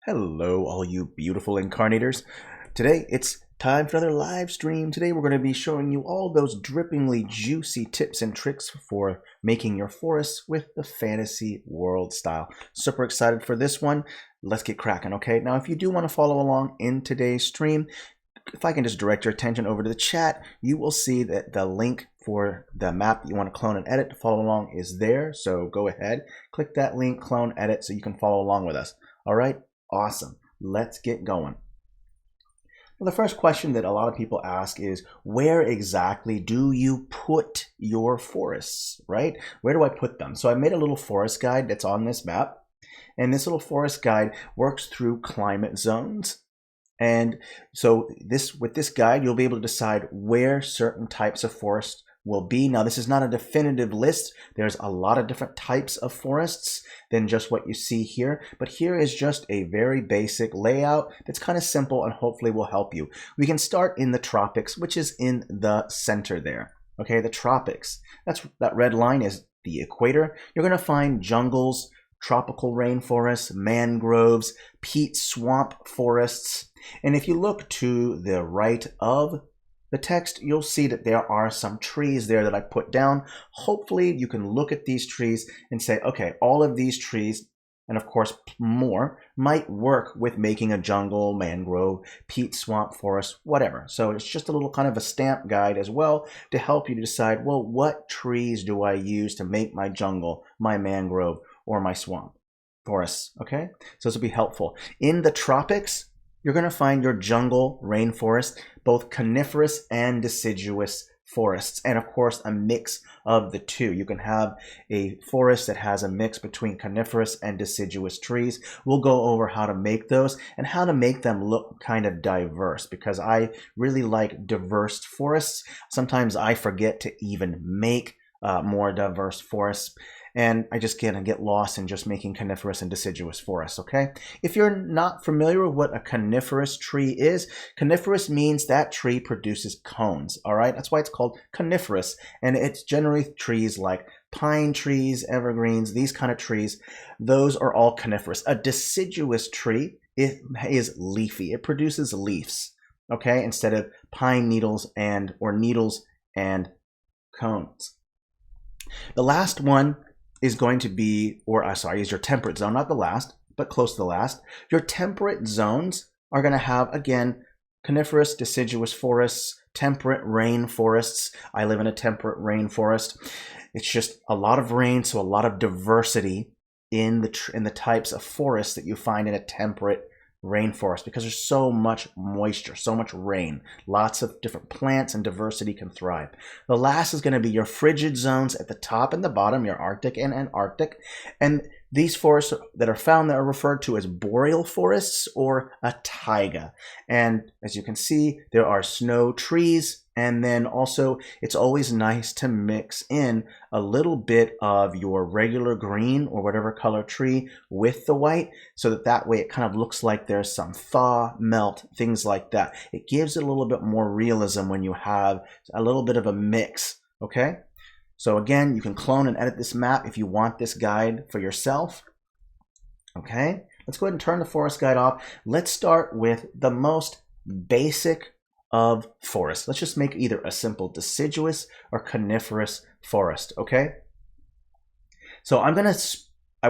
Hello, all you beautiful incarnators. Today, it's time for another live stream. Today, we're going to be showing you all those drippingly juicy tips and tricks for making your forests with the fantasy world style. Super excited for this one. Let's get cracking, okay? Now, if you do want to follow along in today's stream, if I can just direct your attention over to the chat, you will see that the link for the map you want to clone and edit to follow along is there. So go ahead, click that link, clone, edit, so you can follow along with us. All right? Awesome. Let's get going. Well, the first question that a lot of people ask is, where exactly do you put your forests, right? Where do I put them? So I made a little forest guide that's on this map, and this little forest guide works through climate zones. And so with this guide, you'll be able to decide where certain types of forests will be. Now, this is not a definitive list. There's a lot of different types of forests than just what you see here. But here is just a very basic layout that's kind of simple and hopefully will help you. We can start in the tropics, which is in the center there. Okay, the tropics. That red line is the equator. You're going to find jungles, tropical rainforests, mangroves, peat swamp forests. And if you look to the right of the text, you'll see that there are some trees there that I put down. Hopefully you can look at these trees and say, okay, all of these trees, and of course more, might work with making a jungle, mangrove, peat swamp forest, whatever. So it's just a little kind of a stamp guide as well to help you to decide, well, what trees do I use to make my jungle, my mangrove, or my swamp forests, okay? So this will be helpful. In the tropics, you're going to find your jungle, rainforest, both coniferous and deciduous forests, and of course a mix of the two. You can have a forest that has a mix between coniferous and deciduous trees. We'll go over how to make those and how to make them look kind of diverse, because I really like diverse forests. Sometimes I forget to even make more diverse forests, and I just get lost in just making coniferous and deciduous forests, okay? If you're not familiar with what a coniferous tree is, coniferous means that tree produces cones, all right? That's why it's called coniferous, and it's generally trees like pine trees, evergreens, these kind of trees. Those are all coniferous. A deciduous tree is leafy. It produces leaves, okay, instead of pine needles or needles and cones. The last one is going to be, is your temperate zone, not the last, but close to the last. Your temperate zones are going to have, again, coniferous, deciduous forests, temperate rainforests. I live in a temperate rainforest. It's just a lot of rain, so a lot of diversity in the types of forests that you find in a temperate rainforest, because there's so much moisture, so much rain, lots of different plants, and diversity can thrive. The last is going to be your frigid zones at the top and the bottom, your Arctic and Antarctic. And these forests that are found there are referred to as boreal forests or a taiga. And as you can see, there are snow trees. And then also, it's always nice to mix in a little bit of your regular green or whatever color tree with the white, so that way it kind of looks like there's some thaw, melt, things like that. It gives it a little bit more realism when you have a little bit of a mix, okay? So again, you can clone and edit this map if you want this guide for yourself, okay? Let's go ahead and turn the forest guide off. Let's start with the most basic of forest. Let's just make either a simple deciduous or coniferous forest, okay? So I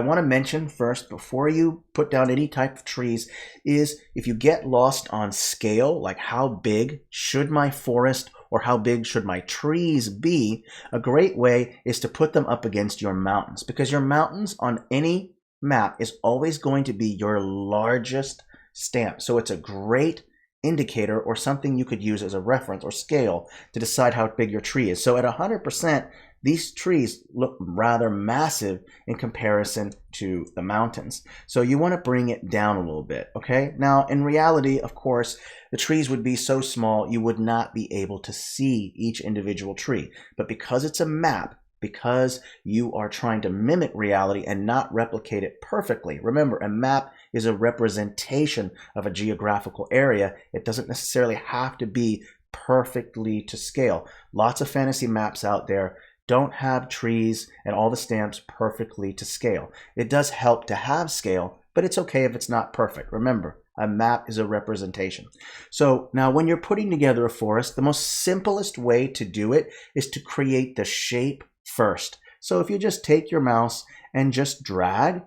want to mention first, before you put down any type of trees, is if you get lost on scale, like how big should my forest or how big should my trees be, a great way is to put them up against your mountains, because your mountains on any map is always going to be your largest stamp. So it's a great indicator or something you could use as a reference or scale to decide how big your tree is. So at 100%, these trees look rather massive in comparison to the mountains. So you want to bring it down a little bit, okay? Now, in reality, of course, the trees would be so small you would not be able to see each individual tree. But because it's a map, because you are trying to mimic reality and not replicate it perfectly. Remember, a map is a representation of a geographical area. It doesn't necessarily have to be perfectly to scale. Lots of fantasy maps out there don't have trees and all the stamps perfectly to scale. It does help to have scale, but it's okay if it's not perfect. Remember, a map is a representation. So now when you're putting together a forest, the most simplest way to do it is to create the shape first. So if you just take your mouse and just drag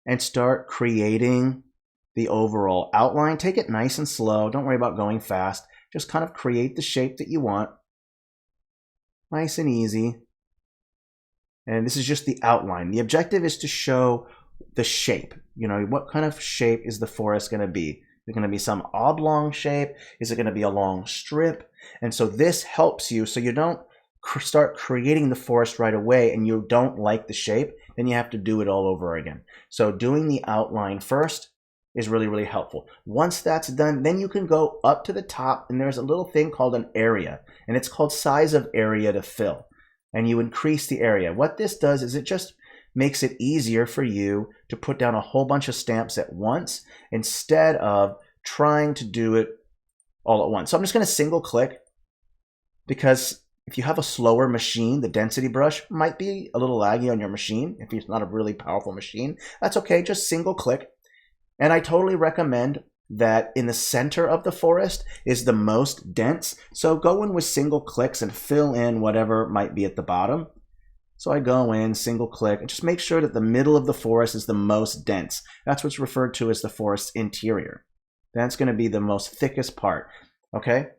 and start creating the overall outline, take it nice and slow. Don't worry about going fast. Just kind of create the shape that you want. Nice and easy. And this is just the outline. The objective is to show the shape. You know, what kind of shape is the forest going to be? Is it going to be some oblong shape? Is it going to be a long strip? And so this helps you so you don't start creating the forest right away and you don't like the shape, then you have to do it all over again. So doing the outline first is really, really helpful. Once that's done, then you can go up to the top and there's a little thing called an area, and it's called size of area to fill. And you increase the area. What this does is it just makes it easier for you to put down a whole bunch of stamps at once instead of trying to do it all at once. So I'm just going to single click, because if you have a slower machine, the density brush might be a little laggy on your machine. If it's not a really powerful machine, that's okay. Just single click. And I totally recommend that in the center of the forest is the most dense. So go in with single clicks and fill in whatever might be at the bottom. So I go in, single click, and just make sure that the middle of the forest is the most dense. That's what's referred to as the forest's interior. That's going to be the most thickest part, okay?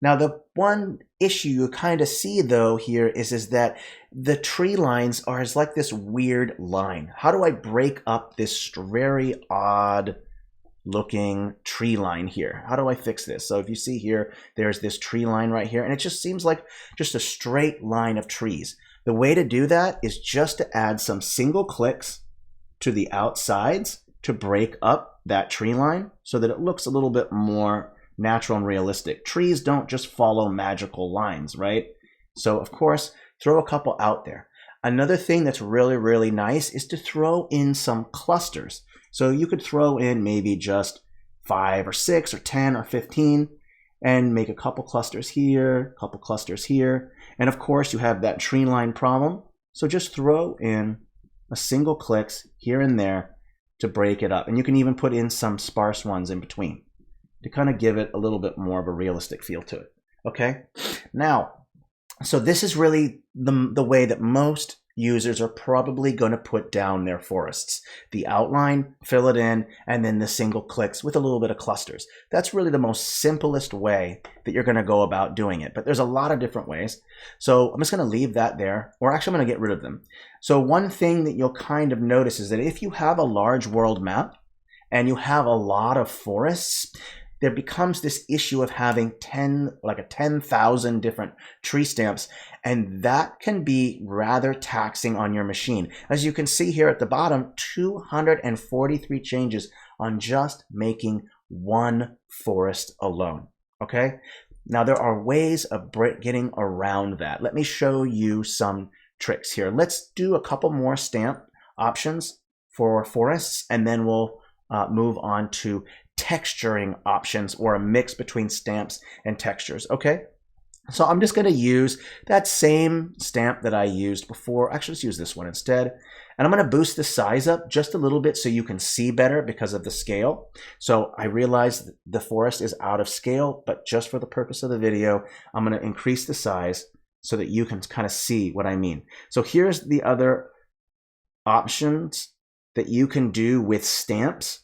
Now, the one issue you kind of see, though, here is that the tree lines are like this weird line. How do I break up this very odd looking tree line here? How do I fix this? So if you see here, there's this tree line right here, and it just seems like just a straight line of trees. The way to do that is just to add some single clicks to the outsides to break up that tree line so that it looks a little bit more natural and realistic. Trees don't just follow magical lines, right? So of course, throw a couple out there. Another thing that's really, really nice is to throw in some clusters. So you could throw in maybe just 5 or 6 or 10 or 15 and make a couple clusters here, a couple clusters here. And of course, you have that tree line problem. So just throw in a single clicks here and there to break it up. And you can even put in some sparse ones in between to kind of give it a little bit more of a realistic feel to it. Okay, now, so this is really the way that most users are probably going to put down their forests. The outline, fill it in, and then the single clicks with a little bit of clusters. That's really the most simplest way that you're going to go about doing it. But there's a lot of different ways. So I'm just going to leave that there, or actually I'm going to get rid of them. So one thing that you'll kind of notice is that if you have a large world map and you have a lot of forests, there becomes this issue of having 10,000 different tree stamps, and that can be rather taxing on your machine. As you can see here at the bottom, 243 changes on just making one forest alone, okay? Now there are ways of getting around that. Let me show you some tricks here. Let's do a couple more stamp options for forests, and then we'll move on to texturing options, or a mix between stamps and textures. Okay, so I'm just going to use that same stamp that I used before. Actually, let's use this one instead. And I'm going to boost the size up just a little bit so you can see better because of the scale. So I realize the forest is out of scale, but just for the purpose of the video, I'm going to increase the size so that you can kind of see what I mean. So here's the other options that you can do with stamps.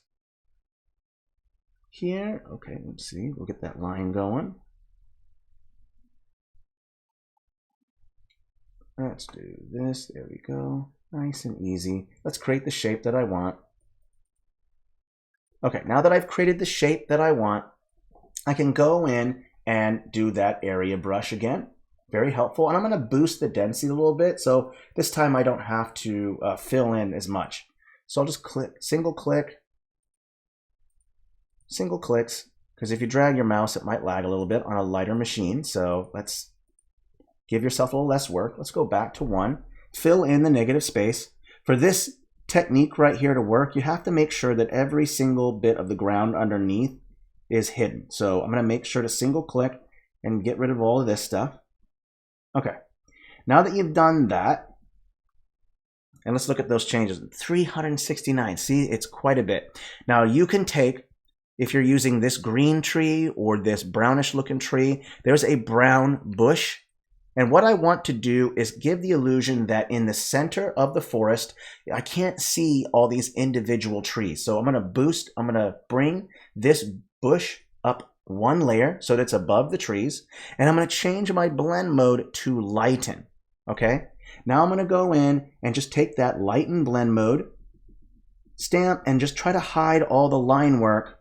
Here, okay, let's see, we'll get that line going. Let's do this, there we go, nice and easy. Let's create the shape that I want. Okay, now that I've created the shape that I want, I can go in and do that area brush again. Very helpful, and I'm going to boost the density a little bit, so this time I don't have to fill in as much. So I'll just single clicks, because if you drag your mouse, it might lag a little bit on a lighter machine. So let's give yourself a little less work. Let's go back to 1. Fill in the negative space. For this technique right here to work, you have to make sure that every single bit of the ground underneath is hidden. So I'm going to make sure to single click and get rid of all of this stuff. Okay, now that you've done that, And let's look at those changes. 369. See, it's quite a bit. Now you can take, if you're using this green tree or this brownish looking tree, there's a brown bush. And what I want to do is give the illusion that in the center of the forest, I can't see all these individual trees. So I'm going to bring this bush up one layer so that it's above the trees. And I'm going to change my blend mode to lighten. Okay. Now I'm going to go in and just take that lighten blend mode, stamp, and just try to hide all the line work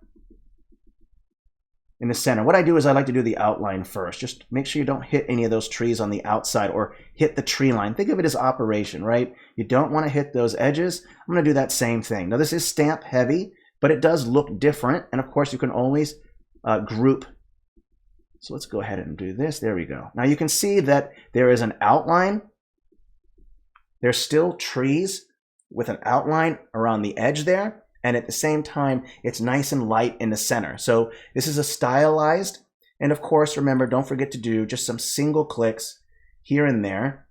in the center. What I do is I like to do the outline first. Just make sure you don't hit any of those trees on the outside or hit the tree line. Think of it as operation, right? You don't want to hit those edges. I'm going to do that same thing. Now this is stamp heavy, but it does look different. And of course you can always group. So let's go ahead and do this. There we go. Now you can see that there is an outline. There's still trees with an outline around the edge there. And at the same time, it's nice and light in the center. So this is a stylized. And of course, remember, don't forget to do just some single clicks here and there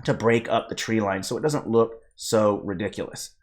to break up the tree line so it doesn't look so ridiculous.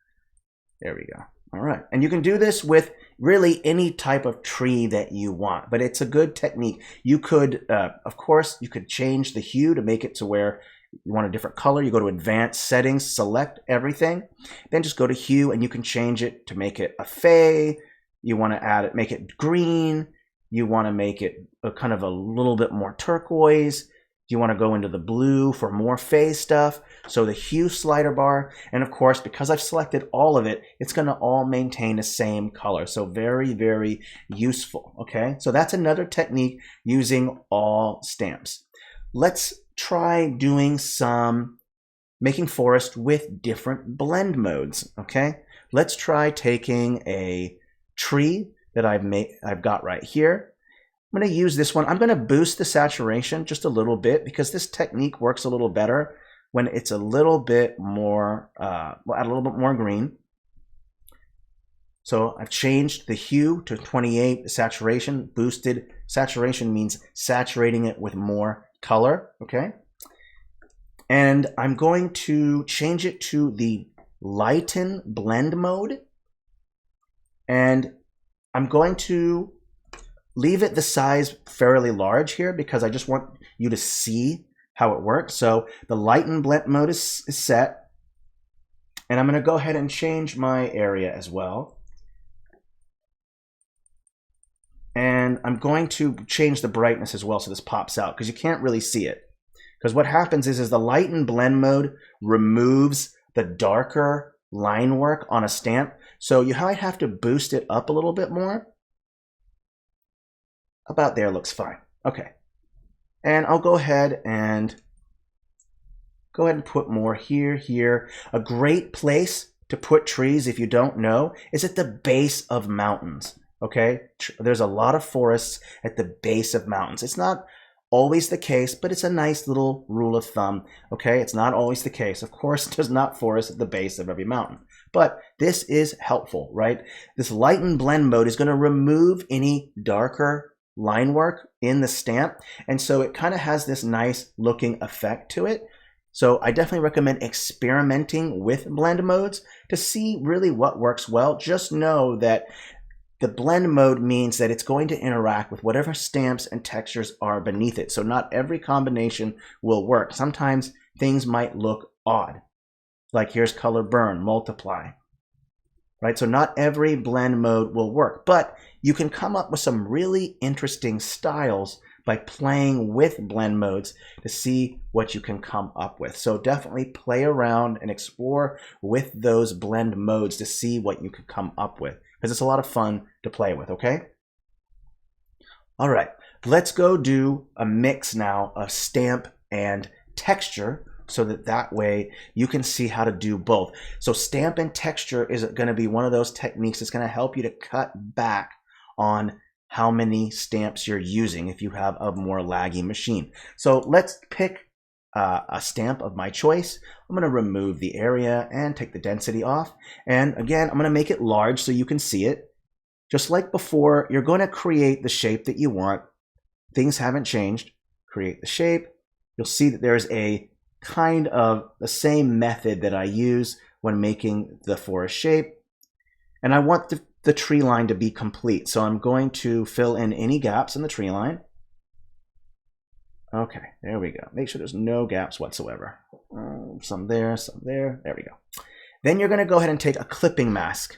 There we go. All right. And you can do this with really any type of tree that you want, but it's a good technique. You could, of course, you could change the hue to make it to where you want a different color. You go to advanced settings, select everything, then just go to hue and you can change it to make it a fey. You want to add it, make it green. You want to make it a kind of a little bit more turquoise. You want to go into the blue for more fey stuff. So the hue slider bar, and of course, because I've selected all of it, it's going to all maintain the same color. So very, very useful. Okay, so that's another technique using all stamps. Let's try doing some making forest with different blend modes. Okay, let's try taking a tree that I've got right here. I'm going to use this one. I'm going to boost the saturation just a little bit because this technique works a little better when it's a little bit more, we'll add a little bit more green. So I've changed the hue to 28, the saturation, boosted. Saturation means saturating it with more color, okay? And I'm going to change it to the lighten blend mode. And I'm going to leave it the size fairly large here because I just want you to see how it works. So the lighten blend mode is set. And I'm going to go ahead and change my area as well. And I'm going to change the brightness as well so this pops out because you can't really see it. Because what happens is the lighten blend mode removes the darker line work on a stamp. So you might have to boost it up a little bit more. About there looks fine. Okay. And I'll go ahead and put more here. A great place to put trees, if you don't know, is at the base of mountains. Okay, there's a lot of forests at the base of mountains. It's not always the case, but it's a nice little rule of thumb. Okay, it's not always the case. Of course, there's not forests at the base of every mountain, but this is helpful, right? This lighten blend mode is going to remove any darker line work in the stamp, and so it kind of has this nice looking effect to it. So I definitely recommend experimenting with blend modes to see really what works well. Just know that the blend mode means that it's going to interact with whatever stamps and textures are beneath it. So not every combination will work. Sometimes things might look odd. Like here's color burn, multiply. Right? So not every blend mode will work. But you can come up with some really interesting styles by playing with blend modes to see what you can come up with. So definitely play around and explore with those blend modes to see what you can come up with, because it's a lot of fun to play with, okay? All right, let's go do a mix now of stamp and texture so that way you can see how to do both. So stamp and texture is going to be one of those techniques that's going to help you to cut back on how many stamps you're using if you have a more laggy machine. So let's pick a stamp of my choice. I'm going to remove the area and take the density off. And again, I'm going to make it large so you can see it. Just like before, you're going to create the shape that you want. Things haven't changed. Create the shape. You'll see that there's a kind of the same method that I use when making the forest shape. And I want the tree line to be complete. So I'm going to fill in any gaps in the tree line. Okay, there we go. Make sure there's no gaps whatsoever. Some there, some there. There we go. Then you're going to go ahead and take a clipping mask.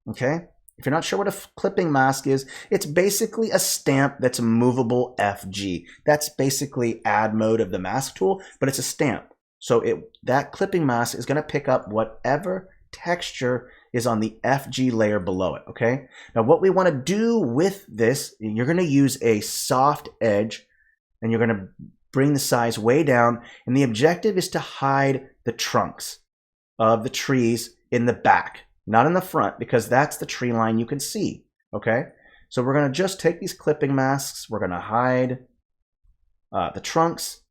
Okay? If you're not sure what a clipping mask is, it's basically a stamp that's a movable FG. That's basically add mode of the mask tool, but it's a stamp. So that clipping mask is going to pick up whatever texture is on the FG layer below it. Okay? Now what we want to do with this, you're going to use a soft edge, and you're going to bring the size way down, and the objective is to hide the trunks of the trees in the back, not in the front, because that's the tree line you can see. Okay, so we're going to just take these clipping masks, we're going to hide the trunks.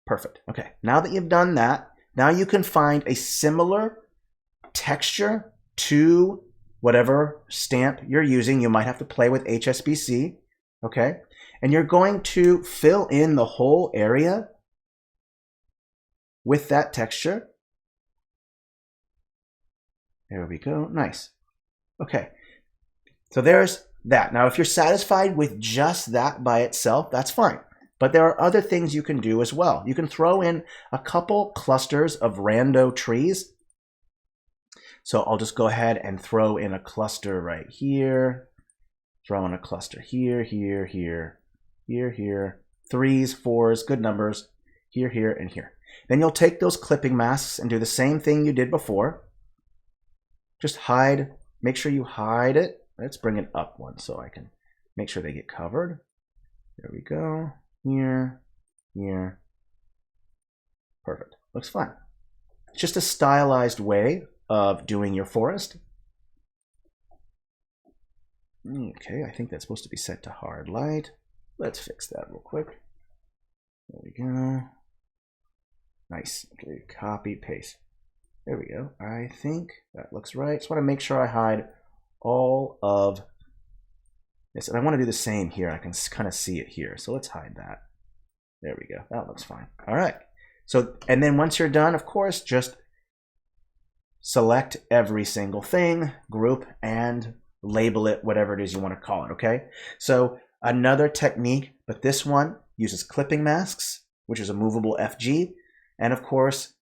Perfect. Okay, now that you've done that, now you can find a similar texture to whatever stamp you're using. You might have to play with HSBC. Okay, and you're going to fill in the whole area with that texture. There we go. Nice. Okay, so there's that. Now if you're satisfied with just that by itself, that's fine, but there are other things you can do as well. You can throw in a couple clusters of rando trees. So I'll just go ahead and throw in a cluster right here, throw in a cluster here, here, here, here, here, 3s, 4s, good numbers, here, here, and here. Then you'll take those clipping masks and do the same thing you did before. Just hide, make sure you hide it. Let's bring it up one so I can make sure they get covered. There we go, here, here. Perfect, looks fine. It's just a stylized way of doing your forest. Okay, I think that's supposed to be set to hard light. Let's fix that real quick. There we go. Nice. Okay, copy, paste. There we go. I think that looks right. Just want to make sure I hide all of this. And I want to do the same here. I can kind of see it here. So let's hide that. There we go. That looks fine. All right. So, and then once you're done, of course, just select every single thing, group, and label it whatever it is you want to call it. Okay. So another technique, but this one uses clipping masks, which is a movable FG, and of course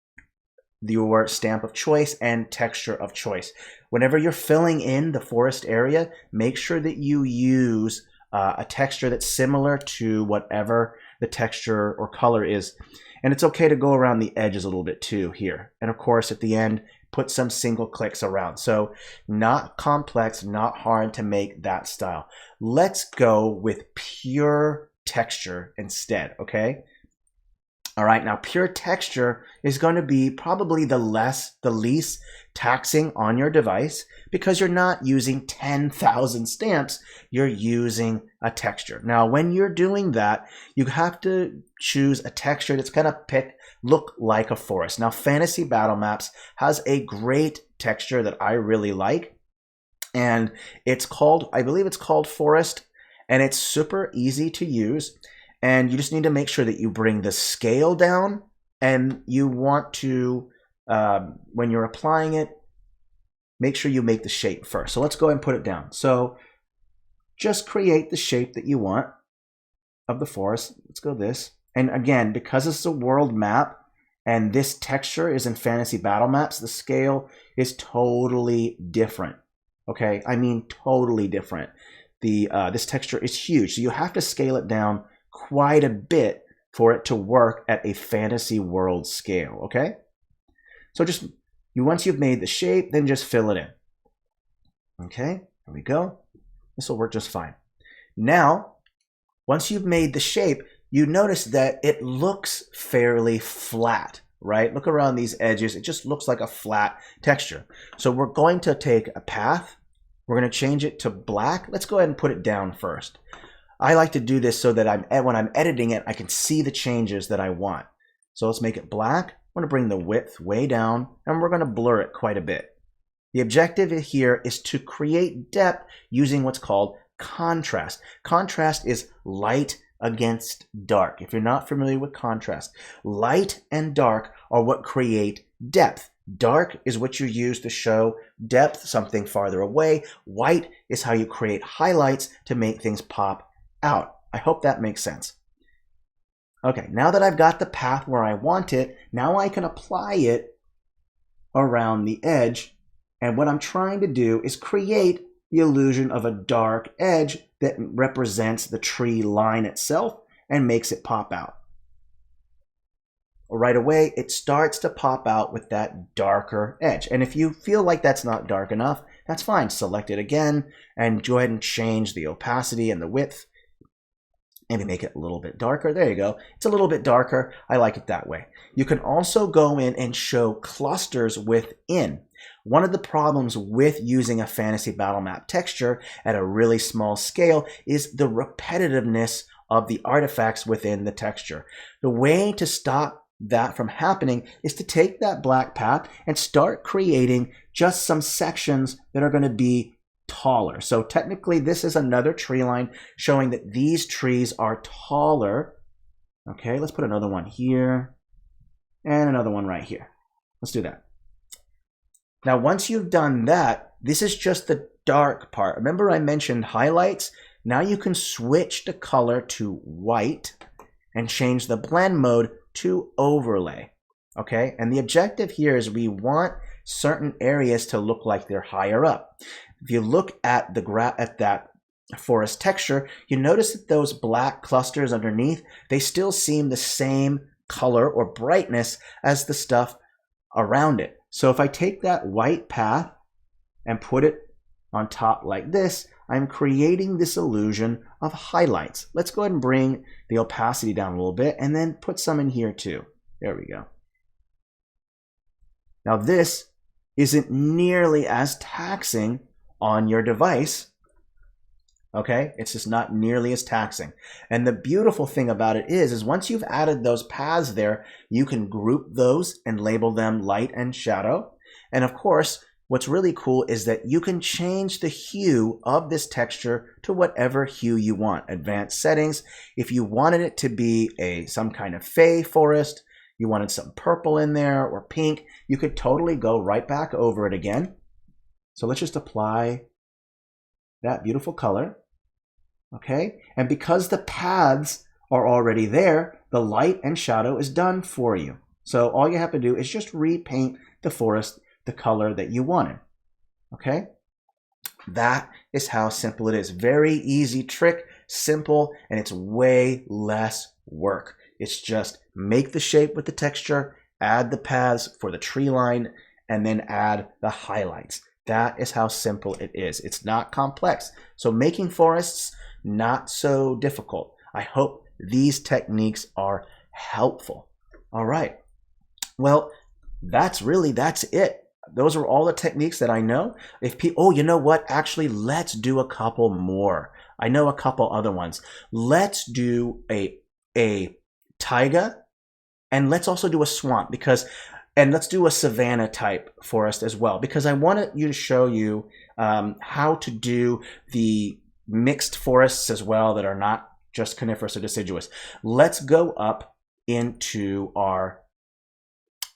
your stamp of choice and texture of choice. Whenever you're filling in the forest area, make sure that you use a texture that's similar to whatever the texture or color is. And it's okay to go around the edges a little bit too here. And of course at the end, put some single clicks around. So not complex, not hard to make that style. Let's go with pure texture instead, okay? All right, now pure texture is going to be probably the least taxing on your device because you're not using 10,000 stamps, you're using a texture. Now, when you're doing that, you have to choose a texture that's going to look like a forest. Now, Fantasy Battle Maps has a great texture that I really like, and it's called, I believe it's called Forest, and it's super easy to use. And you just need to make sure that you bring the scale down, and you want to, when you're applying it, make sure you make the shape first. So let's go ahead and put it down. So just create the shape that you want of the forest. Let's go this. And again, because it's a world map and this texture is in Fantasy Battle Maps, the scale is totally different. Okay, I mean totally different. This texture is huge, so you have to scale it down quite a bit for it to work at a fantasy world scale, okay? So just, once you've made the shape, then just fill it in. Okay, there we go. This will work just fine. Now, once you've made the shape, you notice that it looks fairly flat, right? Look around these edges, it just looks like a flat texture. So we're going to take a path, we're going to change it to black. Let's go ahead and put it down first. I like to do this so that when I'm editing it, I can see the changes that I want. So let's make it black. I'm going to bring the width way down, and we're going to blur it quite a bit. The objective here is to create depth using what's called contrast. Contrast is light against dark. If you're not familiar with contrast, light and dark are what create depth. Dark is what you use to show depth, something farther away. White is how you create highlights to make things pop out. I hope that makes sense. Okay, now that I've got the path where I want it, now I can apply it around the edge. And what I'm trying to do is create the illusion of a dark edge that represents the tree line itself and makes it pop out. Right away, it starts to pop out with that darker edge. And if you feel like that's not dark enough, that's fine. Select it again and go ahead and change the opacity and the width. Maybe make it a little bit darker. There you go. It's a little bit darker. I like it that way. You can also go in and show clusters within. One of the problems with using a fantasy battle map texture at a really small scale is the repetitiveness of the artifacts within the texture. The way to stop that from happening is to take that black path and start creating just some sections that are going to be taller. So technically this is another tree line showing that these trees are taller. Okay, let's put another one here and another one right here. Let's do that. Now once you've done that, this is just the dark part. Remember I mentioned highlights? Now you can switch the color to white and change the blend mode to overlay. Okay, and the objective here is we want certain areas to look like they're higher up. If you look at that forest texture, you notice that those black clusters underneath, they still seem the same color or brightness as the stuff around it. So if I take that white path and put it on top like this, I'm creating this illusion of highlights. Let's go ahead and bring the opacity down a little bit and then put some in here too. There we go. Now this isn't nearly as taxing on your device. Okay, it's just not nearly as taxing. And the beautiful thing about it is once you've added those paths there, you can group those and label them light and shadow. And of course, what's really cool is that you can change the hue of this texture to whatever hue you want. Advanced settings. If you wanted it to be some kind of fey forest, you wanted some purple in there or pink, you could totally go right back over it again. So let's just apply that beautiful color. Okay, and because the paths are already there, the light and shadow is done for you. So all you have to do is just repaint the forest the color that you wanted. Okay, that is how simple it is. Very easy trick, simple, and it's way less work. It's just make the shape with the texture, add the paths for the tree line, and then add the highlights. That is how simple it is. It's not complex. So making forests, not so difficult. I hope these techniques are helpful. All right. Well, that's it. Those are all the techniques that I know. Oh, you know what? Actually, let's do a couple more. I know a couple other ones. Let's do a taiga, and let's also do a swamp and let's do a savanna type forest as well, because I wanted you to show you how to do the mixed forests as well that are not just coniferous or deciduous. Let's go up into our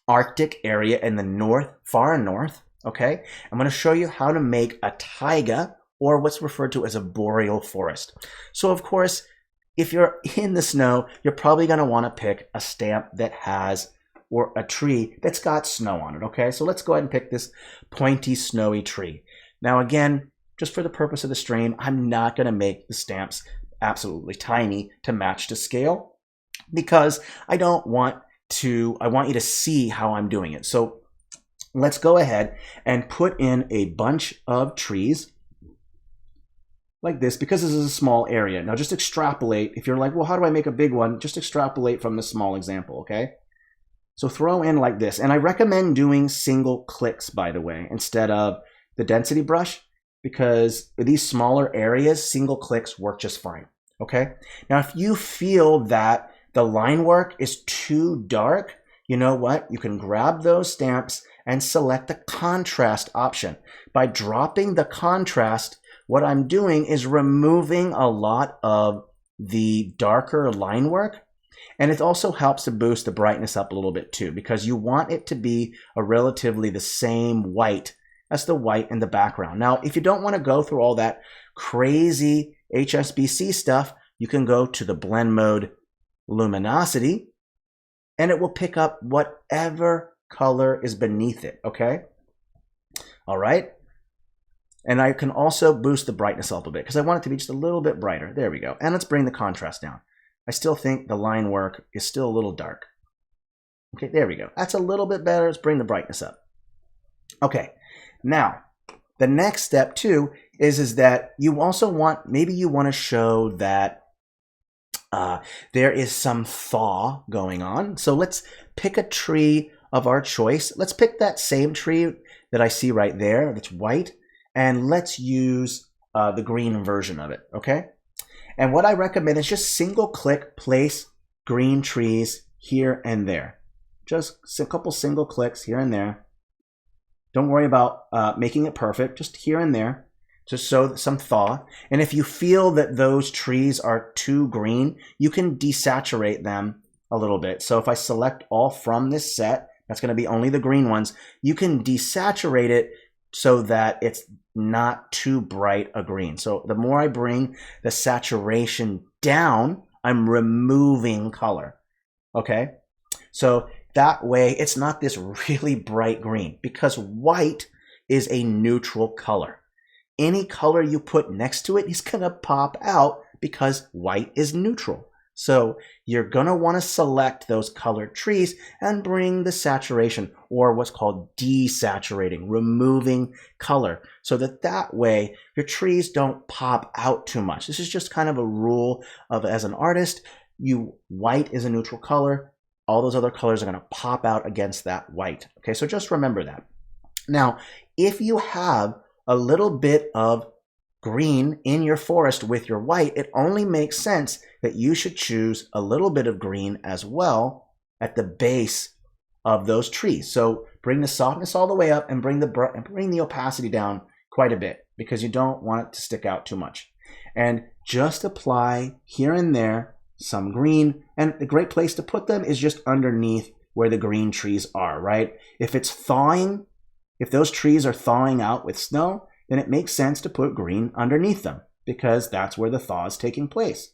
Arctic area in the far north, okay? I'm going to show you how to make a taiga, or what's referred to as a boreal forest. So of course, if you're in the snow, you're probably going to want to pick a stamp that has, or a tree that's got snow on it, okay? So let's go ahead and pick this pointy, snowy tree. Now again, just for the purpose of the stream, I'm not going to make the stamps absolutely tiny to match to scale, because I want you to see how I'm doing it. So let's go ahead and put in a bunch of trees like this, because this is a small area. Now just extrapolate. If you're like, well, how do I make a big one? Just extrapolate from the small example, okay? So throw in like this. And I recommend doing single clicks, by the way, instead of the density brush, because with these smaller areas, single clicks work just fine, okay? Now, if you feel that the line work is too dark, you know what? You can grab those stamps and select the contrast option. By dropping the contrast, what I'm doing is removing a lot of the darker line work. And it also helps to boost the brightness up a little bit too, because you want it to be a relatively the same white as the white in the background. Now, if you don't want to go through all that crazy HSBC stuff, you can go to the blend mode luminosity, and it will pick up whatever color is beneath it, okay? All right. And I can also boost the brightness up a bit because I want it to be just a little bit brighter. There we go. And let's bring the contrast down. I still think the line work is still a little dark. Okay, there we go. That's a little bit better. Let's bring the brightness up. Okay, now the next step too is that you also want, maybe you want to show that there is some thaw going on. So let's pick a tree of our choice. Let's pick that same tree that I see right there that's white, and let's use the green version of it, okay? And what I recommend is just single click place green trees here and there. Just a couple single clicks here and there. Don't worry about making it perfect, just here and there, just so some thaw. And if you feel that those trees are too green, you can desaturate them a little bit. So if I select all from this set, that's going to be only the green ones, you can desaturate it so that it's not too bright a green. So the more I bring the saturation down, I'm removing color. Okay? So that way it's not this really bright green, because white is a neutral color. Any color you put next to it is going to pop out because white is neutral. So you're going to want to select those colored trees and bring the saturation, or what's called desaturating, removing color, so that way your trees don't pop out too much. This is just kind of a rule of, as an artist, white is a neutral color. All those other colors are going to pop out against that white. Okay, so just remember that. Now, if you have a little bit of green in your forest with your white, it only makes sense that you should choose a little bit of green as well at the base of those trees. So bring the softness all the way up and bring the opacity down quite a bit, because you don't want it to stick out too much. And just apply here and there some green, and a great place to put them is just underneath where the green trees are, right? If it's thawing, if those trees are thawing out with snow, then it makes sense to put green underneath them, because that's where the thaw is taking place.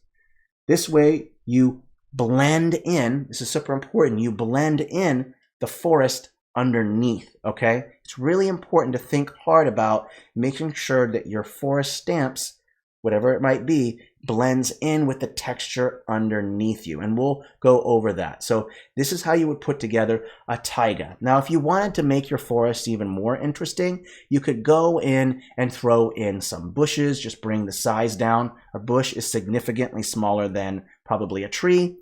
This way you blend in, this is super important, you blend in the forest underneath, okay? It's really important to think hard about making sure that your forest stamps, whatever it might be, blends in with the texture underneath you, and we'll go over that. So this is how you would put together a taiga. Now, if you wanted to make your forest even more interesting, you could go in and throw in some bushes, just bring the size down. A bush is significantly smaller than probably a tree.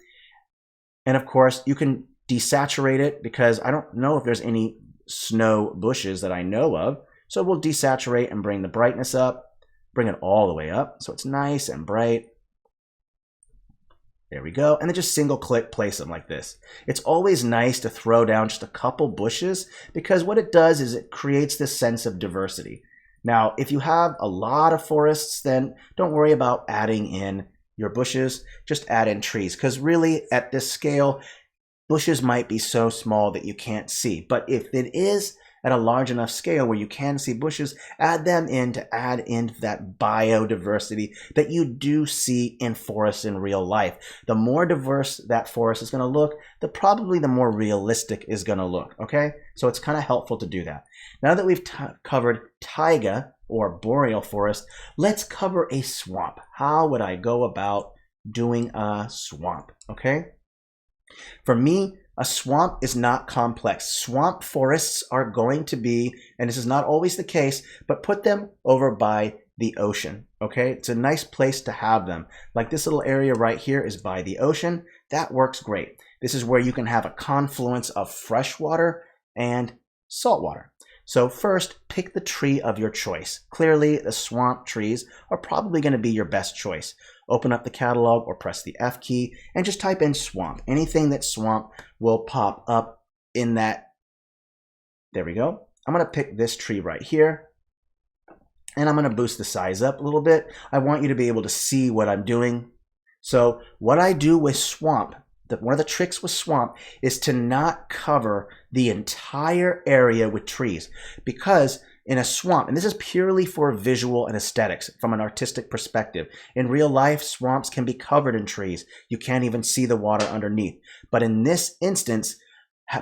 And of course, you can desaturate it, because I don't know if there's any snow bushes that I know of. So we'll desaturate and bring the brightness up. Bring it all the way up so it's nice and bright. There we go. And then just single click place them like this. It's always nice to throw down just a couple bushes, because what it does is it creates this sense of diversity. Now, if you have a lot of forests, then don't worry about adding in your bushes. Just add in trees, because really at this scale, bushes might be so small that you can't see. But if it is at a large enough scale where you can see bushes, add them in to add in that biodiversity that you do see in forests in real life. The more diverse that forest is going to look, probably the more realistic is going to look, okay? So it's kind of helpful to do that. Now that we've covered taiga, or boreal forest, let's cover a swamp. How would I go about doing a swamp, okay? For me, a swamp is not complex. Swamp forests are going to be, and this is not always the case, but put them over by the ocean, okay? It's a nice place to have them. Like this little area right here is by the ocean. That works great. This is where you can have a confluence of fresh water and salt water. So first, pick the tree of your choice. Clearly, the swamp trees are probably going to be your best choice. Open up the catalog or press the F key and just type in swamp. Anything that's swamp will pop up in that. There we go. I'm going to pick this tree right here, and I'm going to boost the size up a little bit. I want you to be able to see what I'm doing. So what I do with swamp, one of the tricks with swamp is to not cover the entire area with trees, because in a swamp, and this is purely for visual and aesthetics from an artistic perspective, in real life, swamps can be covered in trees. You can't even see the water underneath. But in this instance,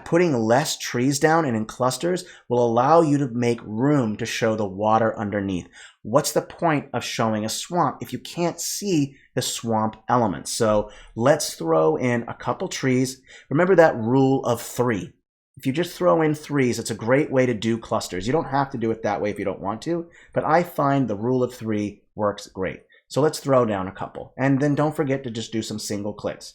putting less trees down and in clusters will allow you to make room to show the water underneath. What's the point of showing a swamp if you can't see the swamp elements? So let's throw in a couple trees. Remember that rule of 3. If you just throw in 3s, it's a great way to do clusters. You don't have to do it that way if you don't want to, but I find the rule of 3 works great. So let's throw down a couple. And then don't forget to just do some single clicks.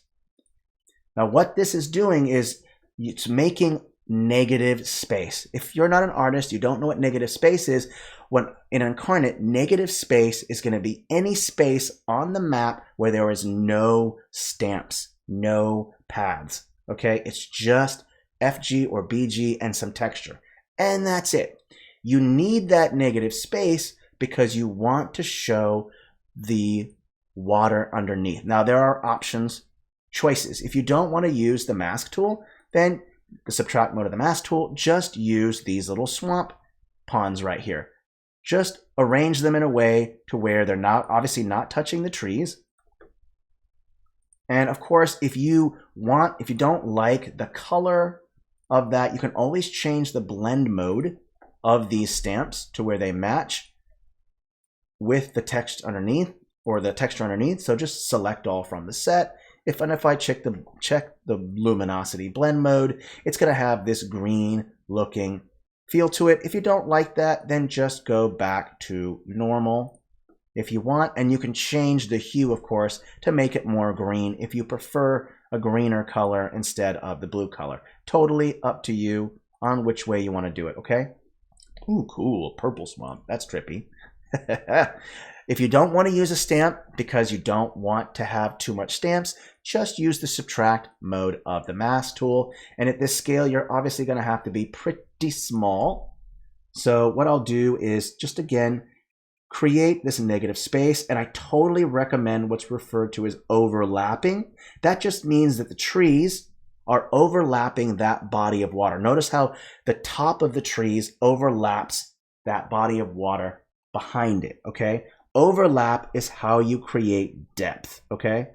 Now what this is doing is it's making negative space. If you're not an artist, you don't know what negative space is. When in Inkarnate, negative space is going to be any space on the map where there is no stamps, no paths. Okay, it's just FG or BG and some texture, and that's it. You need that negative space because you want to show the water underneath. Now there are options, choices. If you don't want to use the mask tool, then the subtract mode of the mask tool, just use these little swamp ponds right here. Just arrange them in a way to where they're not, obviously not touching the trees. And of course, if you don't like the color of that, you can always change the blend mode of these stamps to where they match with the text underneath or the texture underneath. So just select all from the set. If I check the luminosity blend mode, it's going to have this green looking feel to it. If you don't like that, then just go back to normal if you want, and you can change the hue, of course, to make it more green if you prefer a greener color instead of the blue color. Totally up to you on which way you want to do it, okay? Ooh, cool, purple swamp. That's trippy. If you don't want to use a stamp because you don't want to have too much stamps, just use the subtract mode of the mask tool. And at this scale, you're obviously going to have to be pretty small. So what I'll do is just again, create this negative space. And I totally recommend what's referred to as overlapping. That just means that the trees are overlapping that body of water. Notice how the top of the trees overlaps that body of water behind it, okay? Overlap is how you create depth, okay?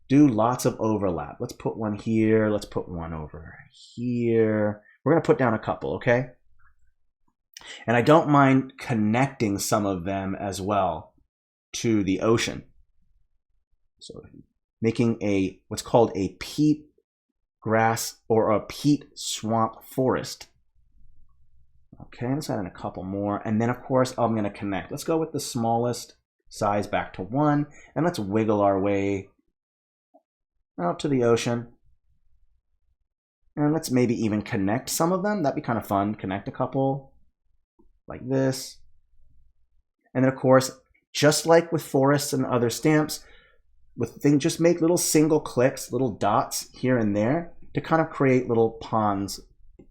Do lots of overlap. Let's put one here. Let's put one over here. We're going to put down a couple, okay? And I don't mind connecting some of them as well to the ocean. So making what's called a peat grass or a peat swamp forest. Okay, let's add in a couple more. And then, of course, I'm going to connect. Let's go with the smallest size back to 1. And let's wiggle our way out to the ocean. And let's maybe even connect some of them. That'd be kind of fun. Connect a couple like this. And then, of course, just like with forests and other stamps, just make little single clicks, little dots here and there to kind of create little ponds.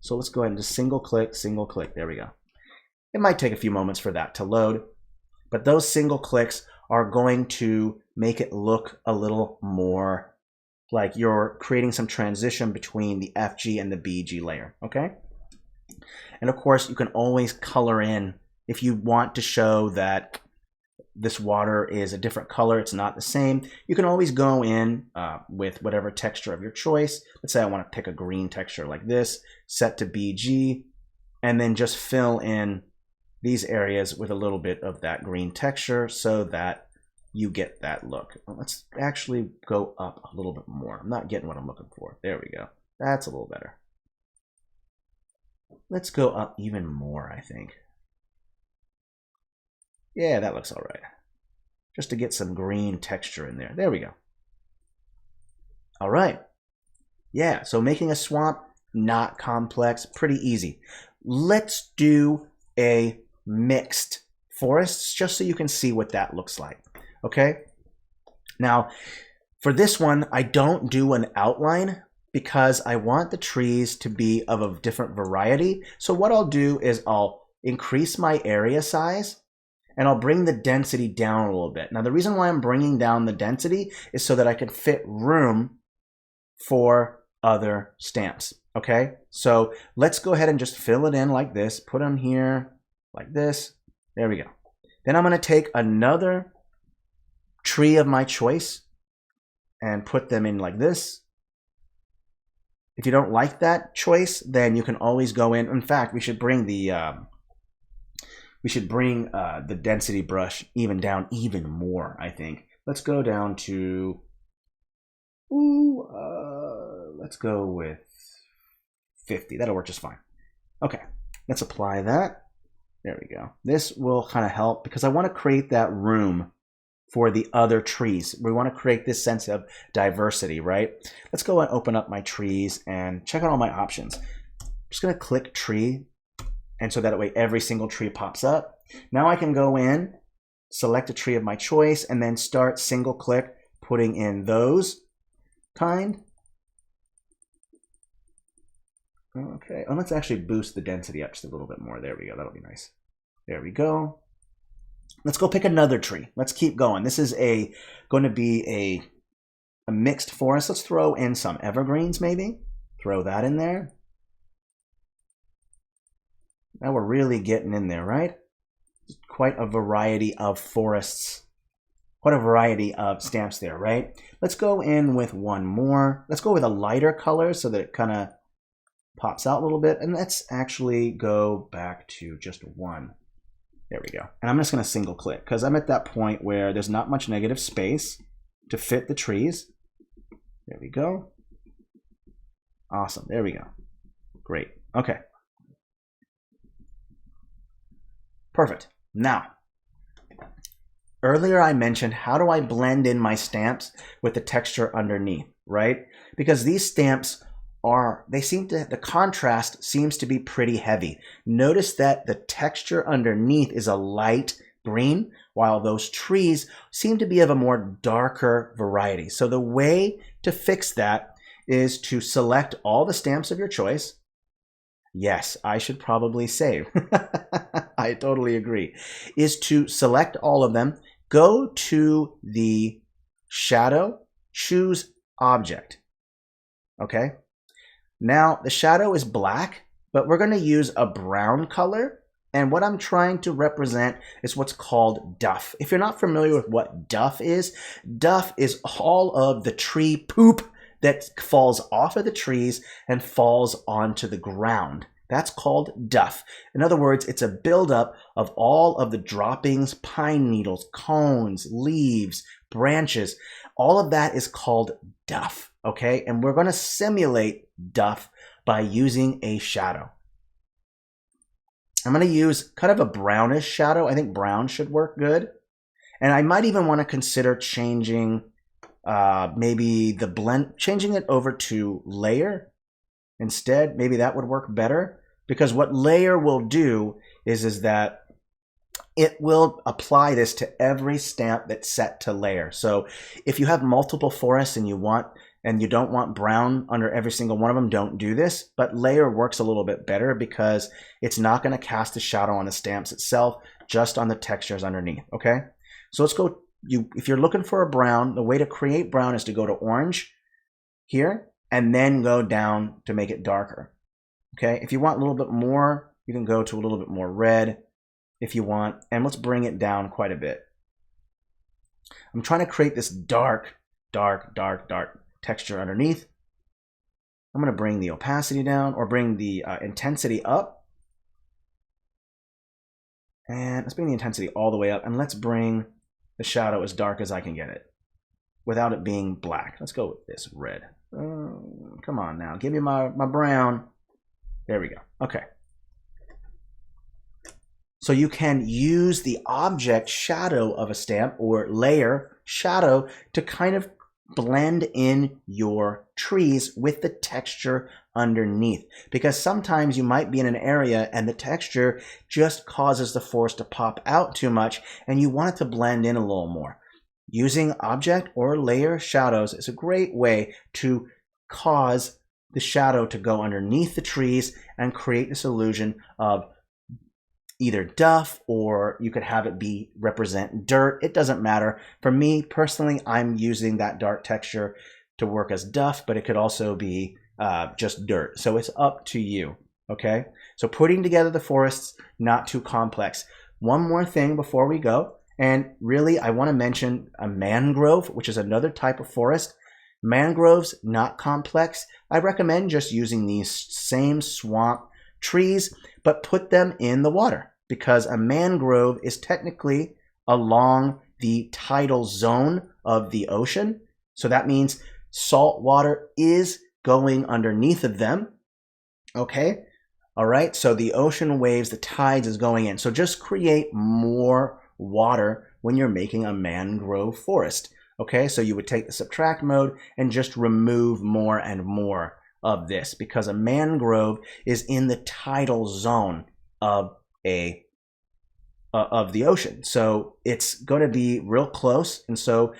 So let's go ahead and just single click, single click. There we go. It might take a few moments for that to load, but those single clicks are going to make it look a little more like you're creating some transition between the FG and the BG layer, okay? And of course, you can always color in if you want to show that this water is a different color, it's not the same. You can always go in with whatever texture of your choice. Let's say I want to pick a green texture like this, set to BG, and then just fill in these areas with a little bit of that green texture so that you get that look. Let's actually go up a little bit more. I'm not getting what I'm looking for. There we go. That's a little better. Let's go up even more, I think. Yeah, that looks all right. Just to get some green texture in there. There we go. All right. Yeah, so making a swamp, not complex, pretty easy. Let's do a mixed forest just so you can see what that looks like. Okay? Now, for this one, I don't do an outline because I want the trees to be of a different variety. So what I'll do is I'll increase my area size. and I'll bring the density down a little bit. Now, the reason why I'm bringing down the density is so that I can fit room for other stamps, okay? So let's go ahead and just fill it in like this, put them here like this. There we go. Then I'm gonna take another tree of my choice and put them in like this. If you don't like that choice, then you can always go in. In fact, we should bring the density brush even down even more, I think. Let's go down to, let's go with 50. That'll work just fine. Okay, let's apply that. There we go. This will kind of help because I want to create that room for the other trees. We want to create this sense of diversity, right? Let's go and open up my trees and check out all my options. I'm just going to click tree, and so that way every single tree pops up. Now I can go in, select a tree of my choice, and then start single click putting in those kind. Okay, and let's actually boost the density up just a little bit more. There we go, that'll be nice. There we go. Let's go pick another tree. Let's keep going. This is going to be a mixed forest. Let's throw in some evergreens maybe. Throw that in there. Now we're really getting in there, right? Quite a variety of forests. Quite a variety of stamps there, right? Let's go in with one more. Let's go with a lighter color so that it kind of pops out a little bit. And let's actually go back to just one. There we go. And I'm just going to single click because I'm at that point where there's not much negative space to fit the trees. There we go. Awesome. There we go. Great. Okay. Perfect. Now, earlier I mentioned how do I blend in my stamps with the texture underneath, right? Because these stamps the contrast seems to be pretty heavy. Notice that the texture underneath is a light green, while those trees seem to be of a more darker variety. So the way to fix that is to select all the stamps of your choice. Yes, I should probably save. I totally agree. Is to select all of them, go to the shadow, choose object. Okay? Now, the shadow is black, but we're going to use a brown color. And what I'm trying to represent is what's called duff. If you're not familiar with what duff is all of the tree poop that falls off of the trees and falls onto the ground. That's called duff. In other words, it's a buildup of all of the droppings, pine needles, cones, leaves, branches. All of that is called duff, okay? And we're going to simulate duff by using a shadow. I'm going to use kind of a brownish shadow. I think brown should work good. And I might even want to consider changing maybe the blend, changing it over to layer instead. Maybe that would work better, because what layer will do is that it will apply this to every stamp that's set to layer. So if you have multiple forests and you don't want brown under every single one of them, don't do this. But layer works a little bit better because it's not going to cast a shadow on the stamps itself, just on the textures underneath. Okay, so let's go. If you're looking for a brown, the way to create brown is to go to orange here and then go down to make it darker. Okay, if you want a little bit more, you can go to a little bit more red if you want, and let's bring it down quite a bit. I'm trying to create this dark texture underneath. I'm going to bring the opacity down, or bring the intensity up. And let's bring the intensity all the way up, and let's bring the shadow as dark as I can get it without it being black. Let's go with this red. Come on now, give me my brown. There we go. Okay. So you can use the object shadow of a stamp, or layer shadow, to kind of blend in your trees with the texture underneath. Because sometimes you might be in an area and the texture just causes the forest to pop out too much and you want it to blend in a little more. Using object or layer shadows is a great way to cause the shadow to go underneath the trees and create this illusion of either duff, or you could have it be represent dirt. It doesn't matter. For me personally, I'm using that dark texture to work as duff, but it could also be just dirt. So it's up to you. Okay, so putting together the forests, not too complex. One more thing before we go, and really I want to mention a mangrove, which is another type of forest. Mangroves, not complex. I recommend just using these same swamp trees, but put them in the water, because a mangrove is technically along the tidal zone of the ocean. So that means salt water is going underneath of them. Okay. All right. So the ocean waves, the tides is going in. So just create more water when you're making a mangrove forest. Okay. So you would take the subtract mode and just remove more and more of this, because a mangrove is in the tidal zone of the ocean. So it's going to be real close. And so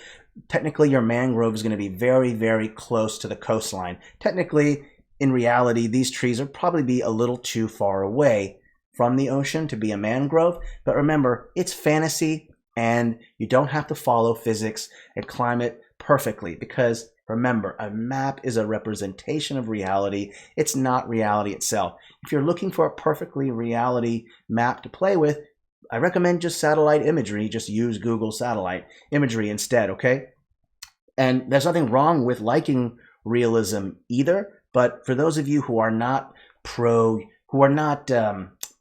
technically your mangrove is going to be very, very close to the coastline. Technically, in reality, these trees would probably be a little too far away from the ocean to be a mangrove. But remember, it's fantasy, and you don't have to follow physics and climate perfectly, because remember, a map is a representation of reality. It's not reality itself. If you're looking for a perfectly reality map to play with, I recommend just satellite imagery. Just use Google satellite imagery instead, okay? And there's nothing wrong with liking realism either, but for those of you who are not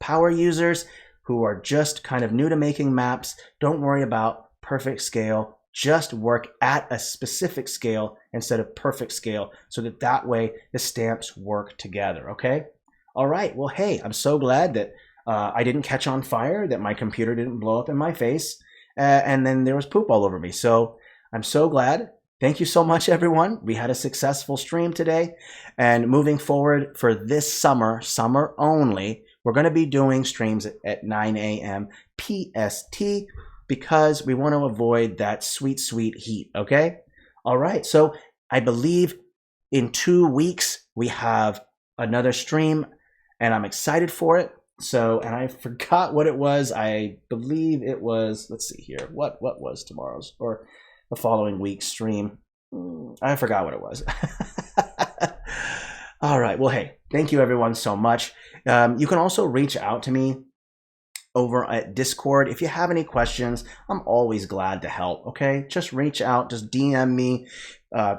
power users, who are just kind of new to making maps, don't worry about perfect scale. Just work at a specific scale instead of perfect scale, so that way the stamps work together, okay? All right, well, hey, I'm so glad that I didn't catch on fire, that my computer didn't blow up in my face, and then there was poop all over me. So I'm so glad. Thank you so much, everyone. We had a successful stream today, and moving forward for this summer only, we're going to be doing streams at 9 a.m. PST, because we want to avoid that sweet, sweet heat, okay? All right, so I believe in 2 weeks we have another stream, and I'm excited for it. So, and I forgot what it was. I believe it was, let's see here, what was tomorrow's or the following week's stream? I forgot what it was. All right, well, hey, thank you everyone so much. You can also reach out to me over at Discord. If you have any questions, I'm always glad to help, okay? Just reach out, just DM me,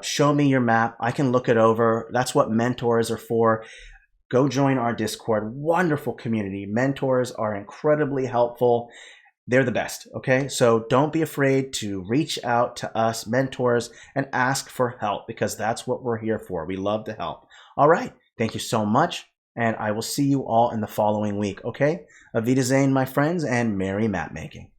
show me your map. I can look it over. That's what mentors are for. Go join our Discord. Wonderful community. Mentors are incredibly helpful. They're the best, okay? So don't be afraid to reach out to us mentors and ask for help, because that's what we're here for. We love to help. All right, thank you so much, and I will see you all in the following week, okay? Auf Wiedersehen, my friends, and merry map making.